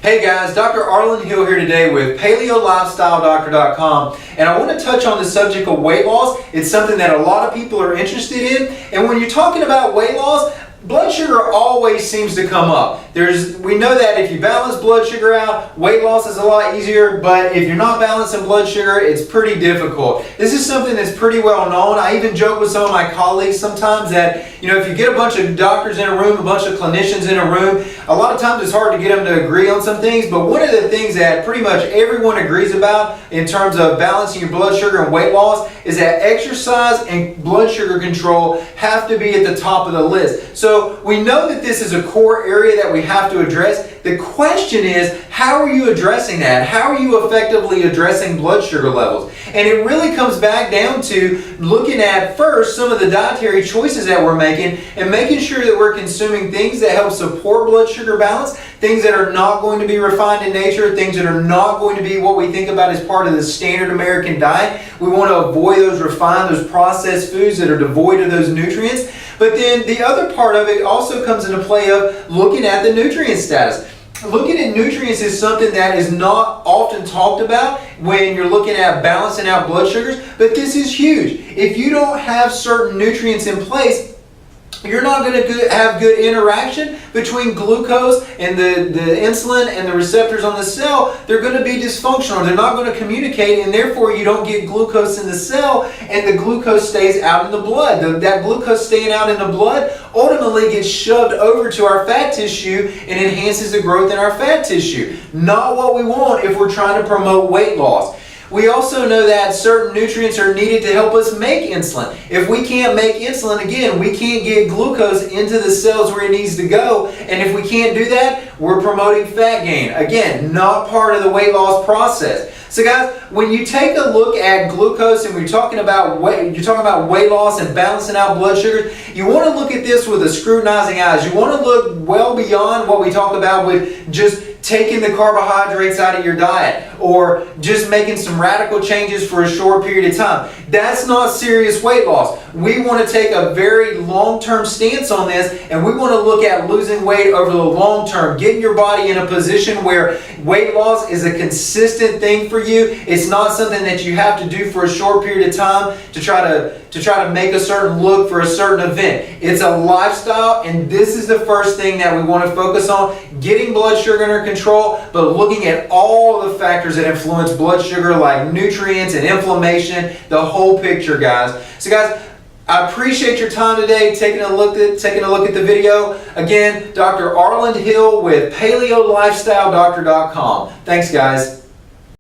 Hey guys, Dr. Arland Hill here today with PaleoLifestyleDoctor.com, and I want to touch on the subject of weight loss. It's something that a lot of people are interested in, and when you're talking about weight loss, blood sugar always seems to come up. We know that if you balance blood sugar out, weight loss is a lot easier, but if you're not balancing blood sugar, it's pretty difficult. This is something that's pretty well known. I even joke with some of my colleagues sometimes that, if you get a bunch of doctors in a room, a bunch of clinicians in a room, a lot of times it's hard to get them to agree on some things, but one of the things that pretty much everyone agrees about in terms of balancing your blood sugar and weight loss is that exercise and blood sugar control have to be at the top of the list. So we know that this is a core area that we have to address. The question is, how are you addressing that? How are you effectively addressing blood sugar levels? And it really comes back down to looking at first some of the dietary choices that we're making and making sure that we're consuming things that help support blood sugar balance, things that are not going to be refined in nature, things that are not going to be what we think about as part of the standard American diet. We want to avoid those refined, those processed foods that are devoid of those nutrients. But then the other part of it also comes into play of looking at the nutrient status. Looking at nutrients is something that is not often talked about when you're looking at balancing out blood sugars, but this is huge. If you don't have certain nutrients in place, you're not going to have good interaction between glucose and the insulin and the receptors on the cell. They're going to be dysfunctional. They're not going to communicate, and therefore you don't get glucose in the cell, and the glucose stays out in the blood. That glucose staying out in the blood ultimately gets shoved over to our fat tissue and enhances the growth in our fat tissue. Not what we want if we're trying to promote weight loss. We also know that certain nutrients are needed to help us make insulin. If we can't make insulin, again, we can't get glucose into the cells where it needs to go. And if we can't do that, we're promoting fat gain. Again, not part of the weight loss process. So guys, when you take a look at glucose and you're talking about weight loss and balancing out blood sugars, you want to look at this with a scrutinizing eyes. You want to look well beyond what we talk about with just taking the carbohydrates out of your diet or just making some radical changes for a short period of time. That's not serious weight loss. We want to take a very long-term stance on this, and we want to look at losing weight over the long term, getting your body in a position where weight loss is a consistent thing for you. It's not something that you have to do for a short period of time to try to make a certain look for a certain event. It's a lifestyle, and this is the first thing that we want to focus on, getting blood sugar under control, but looking at all the factors that influence blood sugar like nutrients and inflammation, the whole picture, guys. So guys, I appreciate your time today taking a look at the video. Again, Dr. Arland Hill with PaleoLifestyleDoctor.com. Thanks, guys.